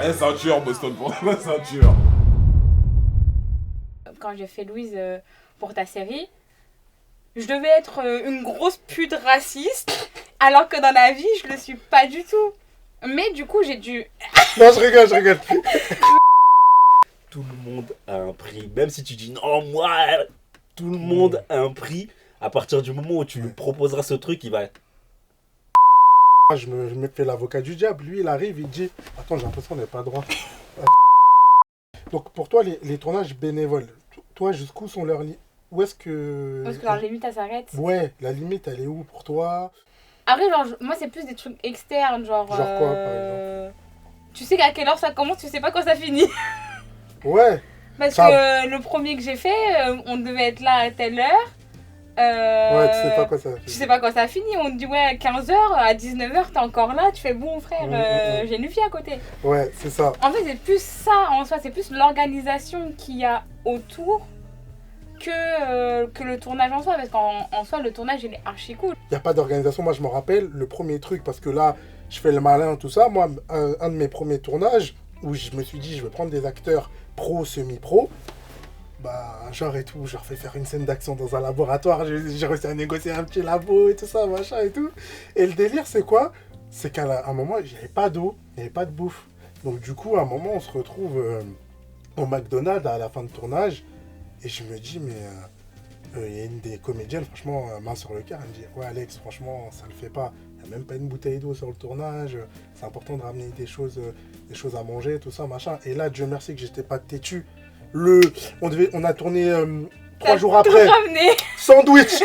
La ceinture, Boston, pour la ceinture. Quand j'ai fait Louise pour ta série, je devais être une grosse pute raciste, alors que dans la vie, je le suis pas du tout. Mais du coup, j'ai dû... Non, je rigole. Tout le monde a un prix. Même si tu dis non, moi, tout le monde a un prix. À partir du moment où tu lui proposeras ce truc, il va... Je me fais l'avocat du diable. Lui, il arrive, il dit... Attends, j'ai l'impression qu'on n'a pas droit. Donc, pour toi, les tournages bénévoles, toi, jusqu'où sont leurs limites? Où est-ce que... Parce que leur limite, elle s'arrête. Ouais, la limite, elle est où pour toi? Après, genre, moi, c'est plus des trucs externes, genre... Genre quoi, par exemple? Tu sais à quelle heure ça commence, tu sais pas quand ça finit. Ouais. Parce Ça... que le premier que j'ai fait, on devait être là à telle heure. Ouais, tu sais pas quoi ça finit. Tu sais pas quand ça finit, on te dit ouais, 15h, à 19h, t'es encore là, tu fais bon frère, j'ai une fille à côté. Ouais, c'est ça. En fait, c'est plus ça en soi, c'est plus l'organisation qu'il y a autour que le tournage en soi, parce qu'en soi, le tournage il est archi cool. Il n'y a pas d'organisation. Moi, je me rappelle le premier truc, parce que là, je fais le malin, tout ça. Moi, un de mes premiers tournages, où je me suis dit, je vais prendre des acteurs pro, semi-pro, bah, genre et tout, je leur fais faire une scène d'action dans un laboratoire, j'ai réussi à négocier un petit labo et tout ça, machin et tout. Et le délire, c'est quoi? C'est qu'à un moment, il n'y avait pas d'eau, il n'y avait pas de bouffe. Donc, du coup, à un moment, on se retrouve au McDonald's à la fin de tournage, et je me dis, mais... il y a une des comédiennes, franchement, main sur le cœur, elle me dit ouais Alex, franchement, ça le fait pas. Il n'y a même pas une bouteille d'eau sur le tournage. C'est important de ramener des choses à manger, tout ça, machin. Et là, Dieu merci que j'étais pas têtu. On a tourné 3 jours après. Sandwich,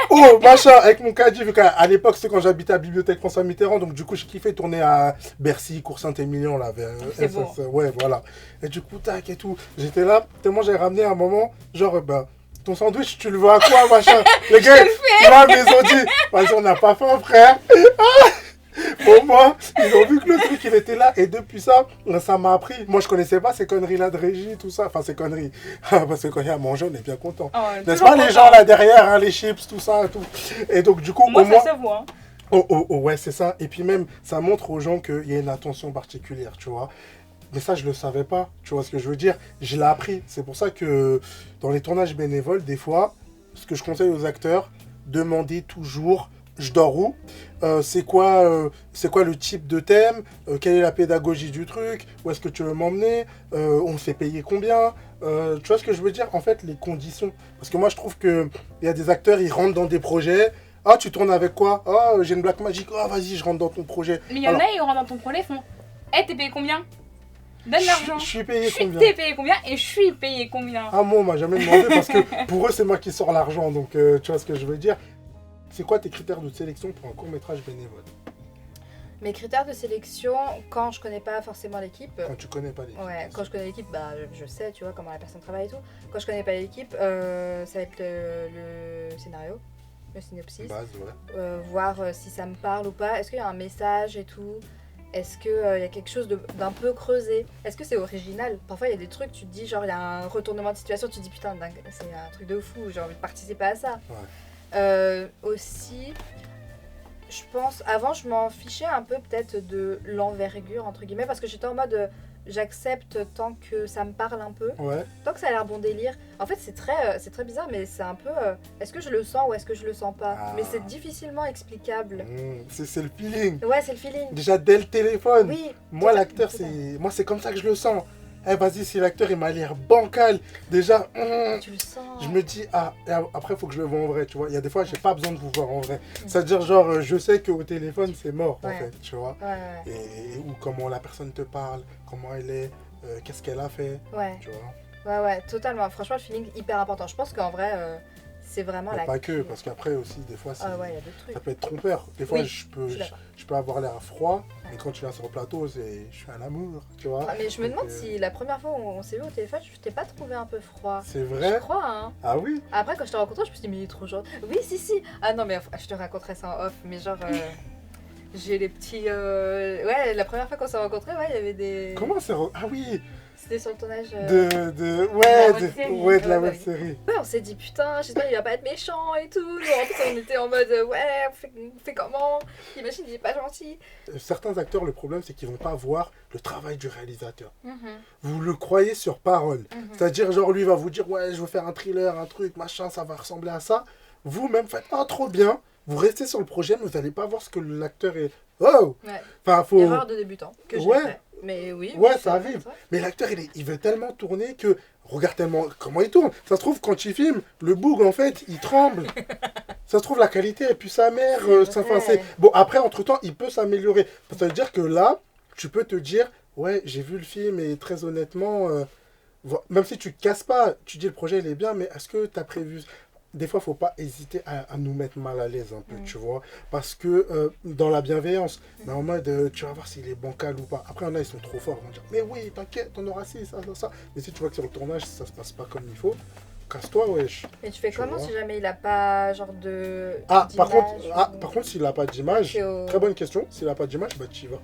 oh, machin, avec mon caddie, vu qu'à l'époque, c'est quand j'habitais à la bibliothèque François Mitterrand, donc du coup, j'ai kiffé tourner à Bercy, Cour-Saint-Émilion, là, vers bon. Ouais, voilà. Et du coup, tac et tout. J'étais là, tellement j'avais ramené un moment, genre, bah, ton sandwich, tu le veux à quoi, machin? Les gars, là, ils ont dit, vas-y, on n'a pas faim, frère. Pour moi, ils ont vu que le truc, il était là. Et depuis ça m'a appris. Moi, je connaissais pas ces conneries-là de régie, tout ça. Enfin, ces conneries. Parce que quand il y a à manger, on est bien content. Oh, n'est-ce pas, les gens là derrière, hein, les chips, tout ça, tout. Et donc, du coup, moi, au ça moins... se voit. Hein. Ouais, c'est ça. Et puis même, ça montre aux gens qu'il y a une attention particulière, tu vois. Mais ça, je le savais pas. Tu vois ce que je veux dire? Je l'ai appris. C'est pour ça que dans les tournages bénévoles, des fois, ce que je conseille aux acteurs, demandez toujours je dors où, c'est quoi le type de thème, quelle est la pédagogie du truc, où est-ce que tu veux m'emmener, on me fait payer combien, tu vois ce que je veux dire? En fait, les conditions. Parce que moi, je trouve qu'il y a des acteurs, ils rentrent dans des projets. Ah, tu tournes avec quoi? Ah, j'ai une Black Magic. Ah, vas-y, je rentre dans ton projet. Mais il y en a, ils rentrent dans ton projet, ils font hey, t'es payé combien? Donne l'argent. Je suis payé combien? T'es payé combien et je suis payé combien? Ah, moi, on m'a jamais demandé parce que pour eux, c'est moi qui sors l'argent. Donc, tu vois ce que je veux dire? C'est quoi tes critères de sélection pour un court-métrage bénévole? Mes critères de sélection, quand je connais pas forcément l'équipe... Quand tu connais pas l'équipe. Ouais, quand je connais l'équipe, bah, je sais, tu vois, comment la personne travaille et tout. Quand je connais pas l'équipe, ça va être le scénario, le synopsis. Base, ouais. Voir si ça me parle ou pas. Est-ce qu'il y a un message et tout? Est-ce qu'il y a quelque chose d'un peu creusé? Est-ce que c'est original? Parfois, il y a des trucs, tu te dis, genre, il y a un retournement de situation, tu te dis, putain, dingue, c'est un truc de fou, j'ai envie de participer à ça. Ouais. Aussi, je pense, avant je m'en fichais un peu peut-être de l'envergure entre guillemets parce que j'étais en mode j'accepte tant que ça me parle un peu, Ouais. tant que ça a l'air bon délire. En fait c'est très bizarre mais c'est un peu est-ce que je le sens ou est-ce que je le sens pas? Mais c'est difficilement explicable. C'est le feeling. Ouais, c'est le feeling. Déjà dès le téléphone. Oui. Moi l'acteur c'est comme ça que je le sens. Eh vas-y, si l'acteur il m'a l'air bancal, déjà, tu le sens. je me dis, ah, et après il faut que je le vois en vrai, tu vois. Il y a des fois, j'ai pas besoin de vous voir en vrai. C'est-à-dire, genre, je sais qu'au téléphone, c'est mort, en fait, tu vois. Ouais. Ou comment la personne te parle, comment elle est, qu'est-ce qu'elle a fait, tu vois. Ouais, totalement. Franchement, le feeling hyper important. Je pense qu'en vrai, c'est vraiment mais la pas que, parce qu'après aussi, des fois, y a d'autres trucs. ça peut être trompeur. Des fois, Oui, je peux avoir l'air froid, mais quand tu viens sur le plateau, je suis un amour, tu vois. Mais je me demande si la première fois où on s'est vu au téléphone, je t'ai pas trouvé un peu froid. C'est vrai? Je crois, hein. Ah oui? Après, quand je t'ai rencontré, je me suis dit, mais il est trop gentil. Oui, si. Ah non, mais je te raconterai ça en off, mais genre... j'ai les petits... Ouais, la première fois qu'on s'est rencontrés, ouais, il y avait des... Comment c'est... Ah oui! C'était sur le tournage. de la Ouais, web série. Ouais, on s'est dit putain, j'espère qu'il va pas être méchant et tout. Nous, en plus, on était en mode ouais, on fait comment? Imagine, il est pas gentil. Certains acteurs, le problème, c'est qu'ils vont pas voir le travail du réalisateur. Mhm. Vous le croyez sur parole. Mhm. C'est-à-dire, genre, lui va vous dire, ouais, je veux faire un thriller, un truc, machin, ça va ressembler à ça. Vous-même faites, ah, trop bien. Vous restez sur le projet, mais vous n'allez pas voir ce que l'acteur est. Oh! Ouais. Enfin, faut. Erreur de débutant que j'ai Ouais. fait. Mais oui. Ouais, oui, ça c'est arrive. vrai. Mais l'acteur, il veut tellement tourner que. Regarde tellement comment il tourne. Ça se trouve, quand il filme, le boug, en fait, il tremble. Ça se trouve, la qualité est plus sa mère. C'est Enfin, vrai. bon, après, entre-temps, il peut s'améliorer. Ça veut dire que là, tu peux te dire, ouais, j'ai vu le film et très honnêtement, même si tu te casses pas, tu dis le projet, il est bien, mais est-ce que tu as prévu. Des fois, il ne faut pas hésiter à nous mettre mal à l'aise un peu, tu vois. Parce que dans la bienveillance, mais en mode, tu vas voir s'il est bancal ou pas. Après, il y en a, ils sont trop forts. Ils vont dire, mais oui, t'inquiète, on aura ci, ça, ça, ça. Mais si tu vois que sur le tournage, ça se passe pas comme il faut, casse-toi, wesh. Mais tu fais Tu comment vois. si jamais il a pas genre de. Par contre, d'image ou- par contre, s'il n'a pas d'image, C'est au- très bonne question. S'il n'a pas d'image, bah tu y vas.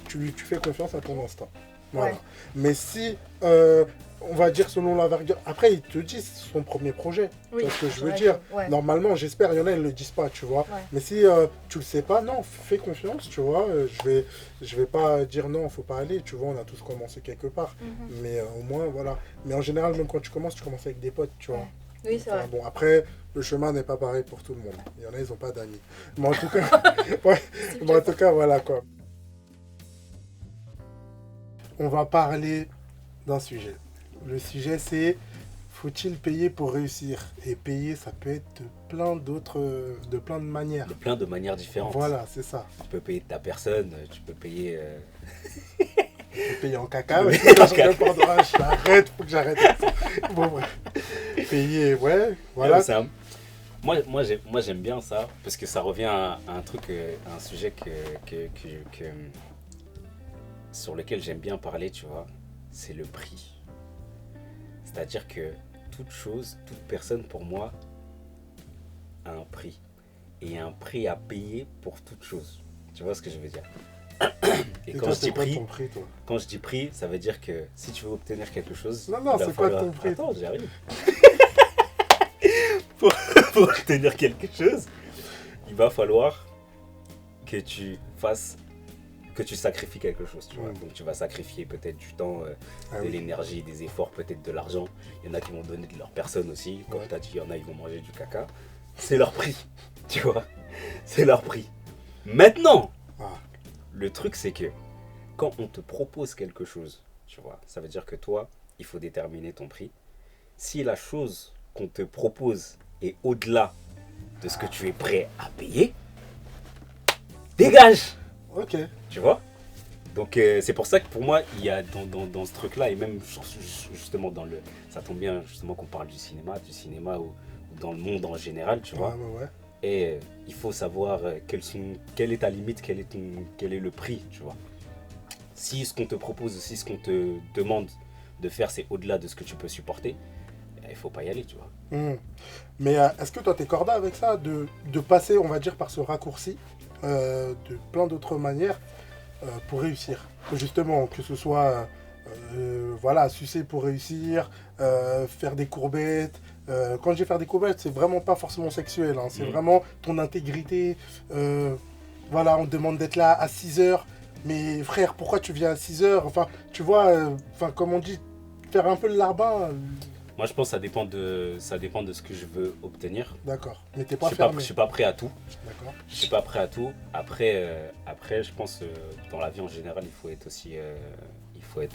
Tu fais confiance à ton instinct. Voilà. Ouais. Mais si, on va dire selon l'envergure, après, il te dit c'est son premier projet. Oui, tu vois ce que je c'est veux vrai dire. que- ouais. Normalement, j'espère, il y en a, ils ne le disent pas, tu vois. Ouais. Mais si tu le sais pas, non, fais confiance, tu vois. Je vais pas dire non, faut pas aller, tu vois. On a tous commencé quelque part. Mhm. Mais au moins, voilà. Mais en général, même quand tu commences avec des potes, tu vois. Ouais. Oui, c'est Enfin, vrai. bon, après, le chemin n'est pas pareil pour tout le monde. Il y en a, ils n'ont pas d'amis. Mais en tout cas, ouais, mais en tout cas, voilà quoi. On va parler d'un sujet. Le sujet, c'est faut-il payer pour réussir? Et payer, ça peut être de plein de manières. De plein de manières différentes. Voilà, c'est ça. Tu peux payer ta personne, tu peux payer... Payer en caca, Oui, ouais. en caca. J'arrête, faut que j'arrête. Bon, bref. Payer, ouais, voilà. Ça, moi j'aime bien ça, parce que ça revient à un truc, à un sujet sur lequel j'aime bien parler, tu vois, c'est le prix. C'est-à-dire que toute chose, toute personne pour moi a un prix. Et un prix à payer pour toute chose. Tu vois ce que je veux dire? Et quand toi, je dis c'est quoi prix, ton prix, toi? quand je dis prix, ça veut dire que si tu veux obtenir quelque chose... Non, non, il va c'est quoi falloir- ton prix? Attends, j'arrive. pour obtenir quelque chose, il va falloir que tu fasses, que tu sacrifies quelque chose, tu vois. Mm. Donc tu vas sacrifier peut-être du temps, Ah de oui. l'énergie, des efforts, peut-être de l'argent. Il y en a qui vont donner de leur personne aussi. Comme Ouais. tu as dit, il y en a qui vont manger du caca. C'est leur prix, tu vois. C'est leur prix. Maintenant, Ah. le truc c'est que quand on te propose quelque chose, tu vois, ça veut dire que toi, il faut déterminer ton prix. Si la chose qu'on te propose est au-delà de ce que tu es prêt à payer, dégage, Ok. tu vois. Donc c'est pour ça que pour moi, il y a dans ce truc-là, et même justement ça tombe bien justement qu'on parle du cinéma ou dans le monde en général, tu vois. Ouais. Et il faut savoir quelle est ta limite, quel est le prix, tu vois. Si ce qu'on te propose, si ce qu'on te demande de faire, c'est au-delà de ce que tu peux supporter, il faut pas y aller, tu vois. Mais est-ce que toi, t'es corda avec ça, de passer, on va dire, par ce raccourci, de plein d'autres manières, pour réussir? Justement, que ce soit, voilà, sucer pour réussir, faire des courbettes. Quand je dis faire des courbettes, c'est vraiment pas forcément sexuel, hein, c'est vraiment ton intégrité. Voilà, on te demande d'être là à 6 heures, mais frère, pourquoi tu viens à 6 heures? Enfin, tu vois, comme on dit, faire un peu le larbin. Moi, je pense que ça dépend de ce que je veux obtenir. D'accord, mais t'es Je pas suis fermé. je suis pas prêt à tout. D'accord. Je suis pas prêt à tout. Après, je pense dans la vie en général, il faut être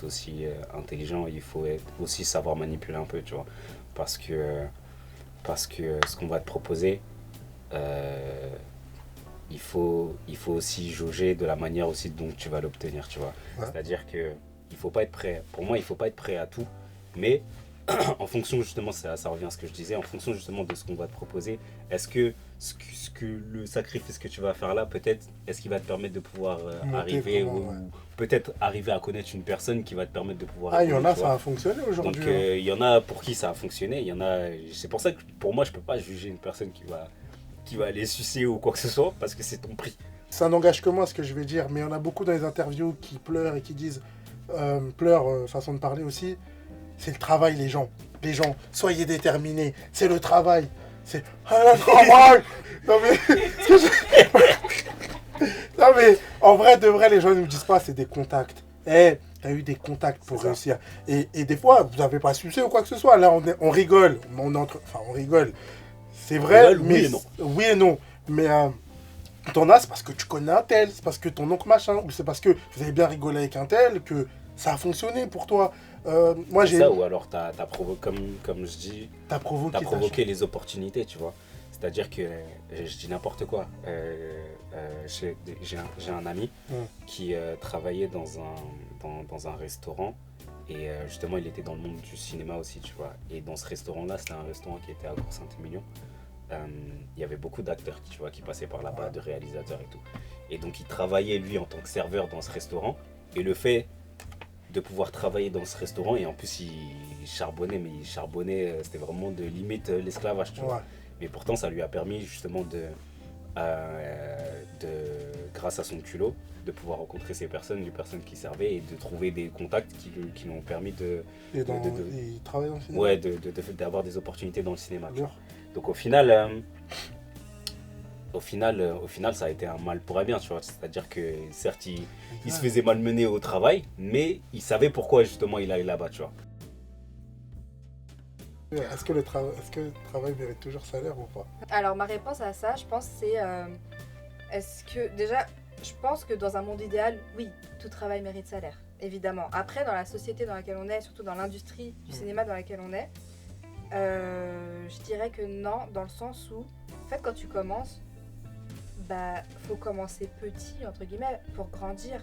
aussi intelligent. Il faut aussi savoir manipuler un peu, tu vois. Parce que ce qu'on va te proposer, il faut aussi jauger de la manière aussi dont tu vas l'obtenir, tu vois. Ouais. C'est-à-dire que il faut pas être prêt. Pour moi, il faut pas être prêt à tout, mais en fonction justement, ça revient à ce que je disais, en fonction justement de ce qu'on va te proposer, est-ce que le sacrifice que tu vas faire là, peut-être, est-ce qu'il va te permettre de pouvoir Monter arriver vraiment, ou ouais. peut-être arriver à connaître une personne qui va te permettre de pouvoir Ah, il y en évoluer, a, tu ça vois. a fonctionné aujourd'hui. Donc il y en a pour qui ça a fonctionné, il y en a, c'est pour ça que pour moi je peux pas juger une personne qui va aller sucer ou quoi que ce soit parce que c'est ton prix. Ça n'engage que moi ce que je vais dire, mais il y en a beaucoup dans les interviews qui pleurent et qui disent Pleur, façon de parler aussi, c'est le travail, les gens. Les gens, soyez déterminés, c'est le travail. C'est le travail. Non mais en vrai, de vrai, les gens ne me disent pas, c'est des contacts. T'as eu des contacts pour réussir. Et des fois, vous n'avez pas sucé ou quoi que ce soit. Là, on rigole. On rigole. C'est vrai, rigole, mais oui et non. Oui et non. Mais t'en as, c'est parce que tu connais un tel, c'est parce que ton oncle machin, ou c'est parce que vous avez bien rigolé avec un tel que ça a fonctionné pour toi. Moi, C'est ça, ou alors t'as provoqué, comme je dis, T'as provoqué, t'as provoqué les opportunités, tu vois. C'est-à-dire que, je dis n'importe quoi, j'ai un ami qui travaillait dans un restaurant et justement il était dans le monde du cinéma aussi, tu vois. Et dans ce restaurant-là, c'était un restaurant qui était à Cour-Saint-Émilion. Il y avait beaucoup d'acteurs, tu vois, qui passaient par là-bas, de réalisateurs et tout. Et donc il travaillait lui en tant que serveur dans ce restaurant. Et le fait de pouvoir travailler dans ce restaurant, et en plus il charbonnait, c'était vraiment de limite l'esclavage, tu vois. Ouais. Mais pourtant ça lui a permis justement grâce à son culot, de pouvoir rencontrer les personnes qui servaient et de trouver des contacts qui lui ont permis Et il travaille dans le cinéma. ouais, d'avoir des opportunités dans le cinéma, tu vois. Donc au final, ça a été un mal pour un bien, tu vois. C'est-à-dire que certes, il se faisait malmener au travail, mais il savait pourquoi justement il allait là-bas, tu vois. Est-ce que le travail mérite toujours salaire ou pas? Alors ma réponse à ça, je pense, c'est est-ce que déjà, je pense que dans un monde idéal, oui, tout travail mérite salaire, évidemment. Après, dans la société dans laquelle on est, surtout dans l'industrie du cinéma dans laquelle on est, je dirais que non, dans le sens où, en fait, quand tu commences, bah, faut commencer petit entre guillemets pour grandir.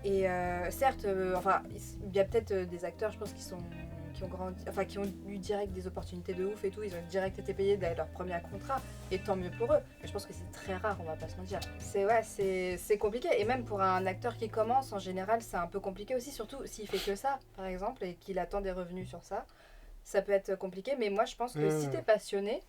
Et certes, enfin, il y a peut-être des acteurs, je pense, qui ont grandi, enfin qui ont eu direct des opportunités de ouf et tout, ils ont direct été payés dès leur premier contrat, et tant mieux pour eux. Mais je pense que c'est très rare, on va pas se mentir. C'est compliqué, et même pour un acteur qui commence, en général, c'est un peu compliqué aussi, surtout s'il fait que ça, par exemple, et qu'il attend des revenus sur ça. Ça peut être compliqué, mais moi je pense que si t'es passionné,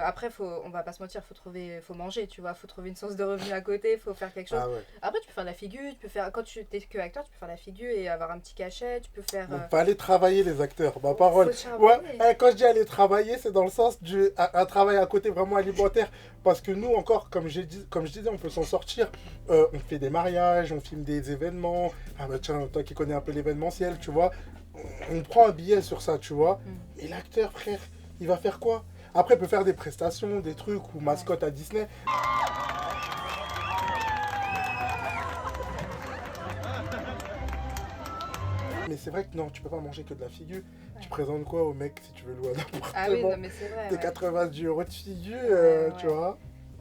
après on va pas se mentir, faut manger, tu vois, faut trouver une source de revenus à côté, faut faire quelque chose. Ah ouais. Après tu peux faire de la figure, quand tu t'es que acteur, tu peux faire de la figure et avoir un petit cachet, tu peux faire Donc, faut aller travailler, les acteurs, ma parole. faut charbonner. Ouais, quand je dis aller travailler, c'est dans le sens un travail à côté vraiment alimentaire. Parce que nous, encore, comme je disais, on peut s'en sortir. On fait des mariages, on filme des événements. Ah bah tiens, toi qui connais un peu l'événementiel, tu vois. On prend un billet sur ça, tu vois. Et l'acteur, frère, il va faire quoi? Après, il peut faire des prestations, des trucs ou mascotte à Disney. Mais c'est vrai que non, tu peux pas manger que de la figure. Tu présentes quoi au mec si tu veux louer un appartement? Ah oui, non mais c'est vrai. Des Ouais. 90 euros de figure, tu Ouais. vois.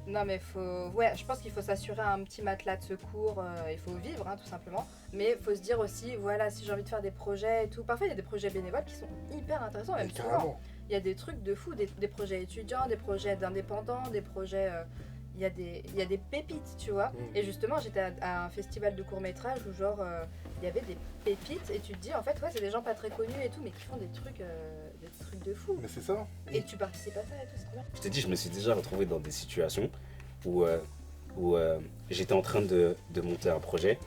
Non mais je pense qu'il faut s'assurer un petit matelas de secours, il faut vivre tout simplement, mais il faut se dire aussi, voilà, si j'ai envie de faire des projets et tout, parfois il y a des projets bénévoles qui sont hyper intéressants, même souvent. Carrément. Il y a des trucs de fou, des projets étudiants, des projets d'indépendants, des projets, il y a des pépites, tu vois. Et justement, j'étais à un festival de court-métrage où genre, il y avait des pépites et tu te dis, en fait, ouais, c'est des gens pas très connus et tout, mais qui font des trucs de fou. Mais c'est ça. Et tu participes à ça et tout, c'est bien. Je t'ai dit, je me suis déjà retrouvé dans des situations où j'étais en train de monter un projet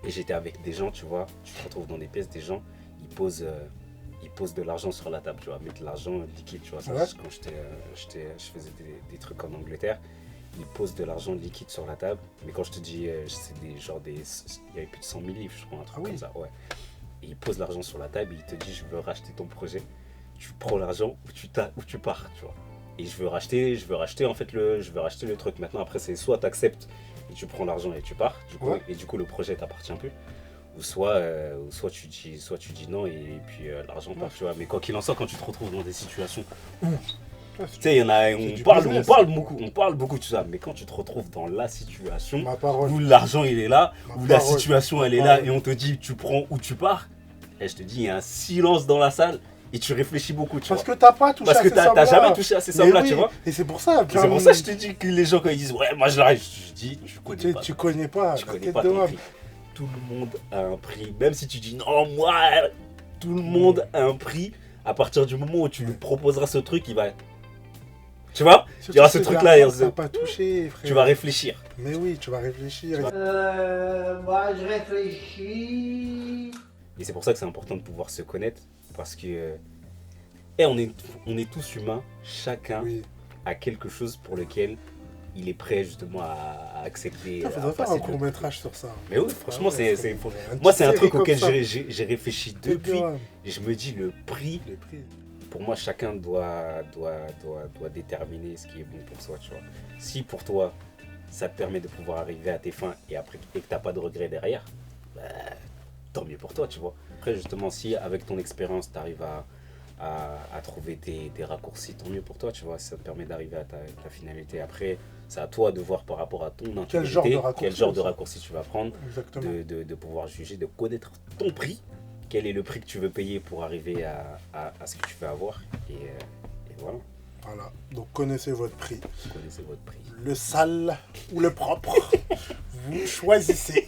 et j'étais avec des gens, tu vois. Tu te retrouves dans des pièces, des gens, ils posent de l'argent sur la table, tu vois, mettre de l'argent liquide, tu vois. Ça, Ouais. quand je faisais des trucs en Angleterre, ils posent de l'argent liquide sur la table. Mais quand je te dis, c'est il y avait plus de 100 000 livres, je crois, un truc comme ça, ouais. Et ils posent l'argent sur la table et ils te disent, je veux racheter ton projet. Tu prends l'argent ou tu pars, tu vois. Et je veux racheter en fait je veux racheter le truc. Maintenant, après, c'est soit tu acceptes et tu prends l'argent et tu pars, du coup, Ouais. et du coup le projet t'appartient plus. Ou soit tu dis non et puis l'argent part, tu vois. Mais quoi qu'il en soit, quand tu te retrouves dans des situations où, tu sais, il y en a, du on business. parle beaucoup de ça, mais quand tu te retrouves dans la situation Ma parole. où l'argent il est là, Ma où la parole. situation elle est Ma là parole. et on te dit tu prends ou tu pars, et je te dis, il y a un silence dans la salle et tu réfléchis beaucoup, tu Parce vois. que t'as pas touché Parce à que ces t'as sommes-là. jamais touché à ces Mais sommes-là, oui. tu vois. Et c'est pour ça. C'est pour ça que je te dis que les gens quand ils disent ouais moi je l'arrive, je dis tu connais pas. Tu connais pas. Tu la connais tête pas de ton homme. prix. Tout le monde a un prix. Même si tu dis non, moi, tout le monde a un prix. À partir du moment où tu lui proposeras ce truc, il va. Tu vois, il y aura ce Surtout truc-là, c'est et la fois que t'as pas touché, frère. tu vas réfléchir. Mais oui, tu vas réfléchir. Moi je réfléchis. Et c'est pour ça que c'est important de pouvoir se connaître. Parce que on est tous humains. Chacun Oui. a quelque chose pour lequel il est prêt justement à accepter. Il à faudrait faire passer un le- court-métrage sur ça. Mais oui, franchement, Ah ouais, c'est faut- moi, c'est un petite truc série auquel comme ça. j'ai réfléchi C'est depuis. bien. Et je me dis, le prix, Les prix. pour moi, chacun doit déterminer ce qui est bon pour soi, tu vois. Si pour toi, ça te permet de pouvoir arriver à tes fins et que t'as pas de regrets derrière, bah, tant mieux pour toi, tu vois. Après, justement, si avec ton expérience, tu arrives à trouver des raccourcis, tant mieux pour toi, tu vois. Ça te permet d'arriver à ta finalité. Après, c'est à toi de voir par rapport à ton intégrité, Quel genre de raccourci, quel genre de ça. raccourci tu vas prendre, Exactement. de pouvoir juger, de connaître ton prix, quel est le prix que tu veux payer pour arriver à ce que tu veux avoir. Et voilà, Voilà. Donc connaissez votre prix. vous connaissez votre prix. Le sale ou le propre. Vous choisissez.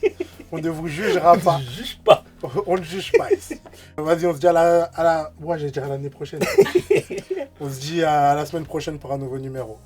On ne vous jugera pas. Je juge pas. On ne juge pas ici. Vas-y, on se dit à la... Ouais, j'allais dire à l'année prochaine. On se dit à la semaine prochaine pour un nouveau numéro.